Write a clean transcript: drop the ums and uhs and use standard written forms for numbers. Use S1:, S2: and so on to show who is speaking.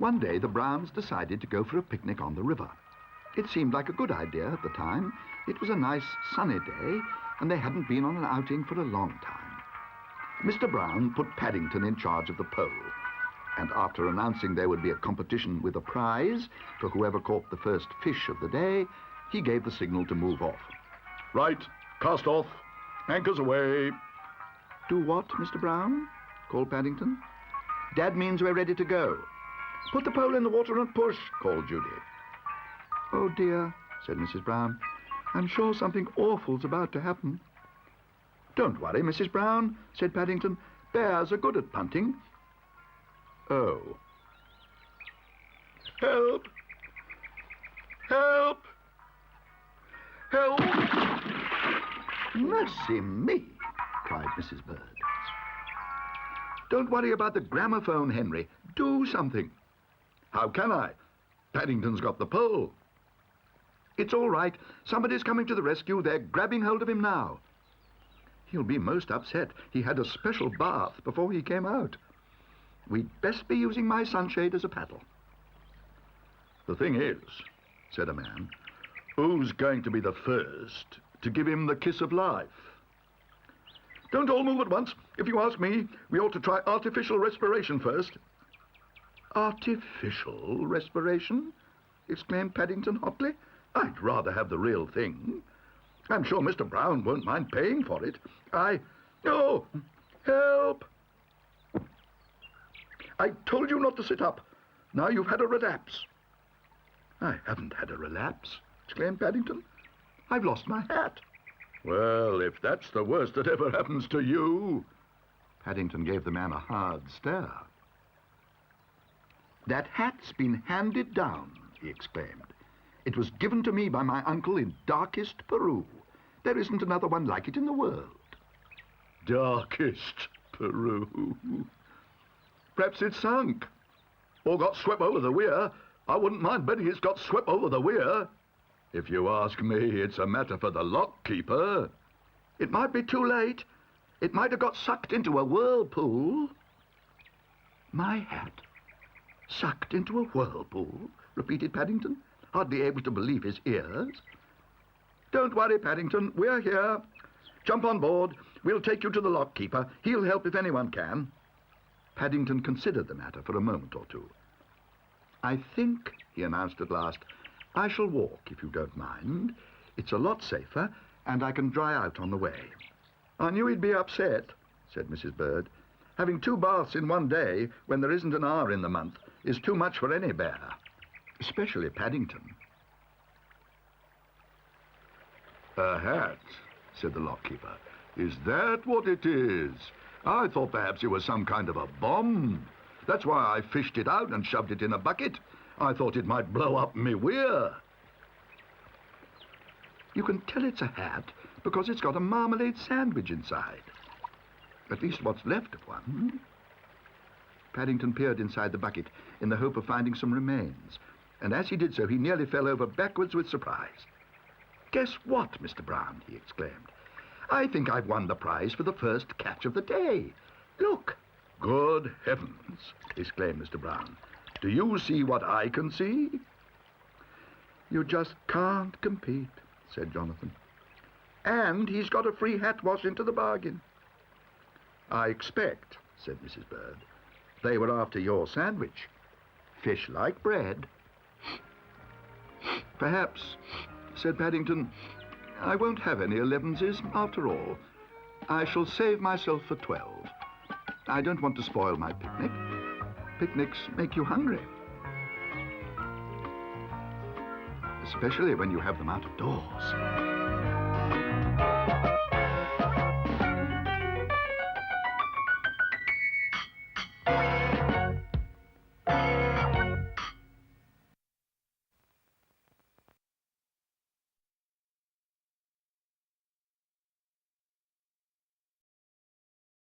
S1: One day the Browns decided to go for a picnic on the river. It seemed like a good idea at the time. It was a nice sunny day, and they hadn't been on an outing for a long time. Mr. Brown put Paddington in charge of the pole, and after announcing there would be a competition with a prize for whoever caught the first fish of the day, he gave the signal to move off.
S2: Right, cast off. Anchors away.
S1: Do what, Mr. Brown? Called Paddington. Dad means we're ready to go. Put the pole in the water and push, called Judy. Oh dear, said Mrs. Brown. I'm sure something awful's about to happen. Don't worry, Mrs. Brown, said Paddington. Bears are good at punting. Oh. Help! Help! Help! Mercy me, cried Mrs. Bird. Don't worry about the gramophone, Henry. Do something. How can I? Paddington's got the pole. It's all right. Somebody's coming to the rescue. They're grabbing hold of him now. He'll be most upset. He had a special bath before he came out. We'd best be using my sunshade as a paddle.
S2: The thing is, said a man, who's going to be the first to give him the kiss of life? Don't all move at once. If you ask me, we ought to try artificial respiration first.
S1: Artificial respiration? Exclaimed Paddington hotly.
S2: I'd rather have the real thing. I'm sure Mr. Brown won't mind paying for it. Oh, help! I told you not to sit up. Now you've had a relapse.
S1: I haven't had a relapse, exclaimed Paddington. I've lost my hat.
S2: Well, if that's the worst that ever happens to you...
S1: Paddington gave the man a hard stare. That hat's been handed down, he exclaimed. It was given to me by my uncle in darkest Peru. There isn't another one like it in the world.
S2: Darkest Peru. Perhaps it's sunk. Or got swept over the weir. I wouldn't mind betting it's got swept over the weir. If you ask me, it's a matter for the lock-keeper.
S1: It might be too late. It might have got sucked into a whirlpool. My hat? Sucked into a whirlpool? Repeated Paddington, hardly able to believe his ears. Don't worry, Paddington. We're here. Jump on board. We'll take you to the lock-keeper. He'll help if anyone can. Paddington considered the matter for a moment or two. I think, he announced at last, I shall walk, if you don't mind. It's a lot safer, and I can dry out on the way. I knew he'd be upset, said Mrs. Bird. Having 2 baths in one day, when there isn't an hour in the month, is too much for any bear, especially Paddington.
S2: A hat, said the lock-keeper. Is that what it is? I thought perhaps it was some kind of a bomb. That's why I fished it out and shoved it in a bucket. I thought it might blow up me weir.
S1: You can tell it's a hat because it's got a marmalade sandwich inside. At least what's left of one. Paddington peered inside the bucket in the hope of finding some remains, and as he did so, he nearly fell over backwards with surprise. Guess what, Mr. Brown, he exclaimed. I think I've won the prize for the first catch of the day. Look.
S2: Good heavens, exclaimed Mr. Brown. Do you see what I can see?
S1: You just can't compete, said Jonathan. And he's got a free hat wash into the bargain. I expect, said Mrs. Bird, they were after your sandwich. Fish like bread. Perhaps, said Paddington. I won't have any 11s after all. I shall save myself for 12. I don't want to spoil my picnic. Picnics make you hungry. Especially when you have them out of doors.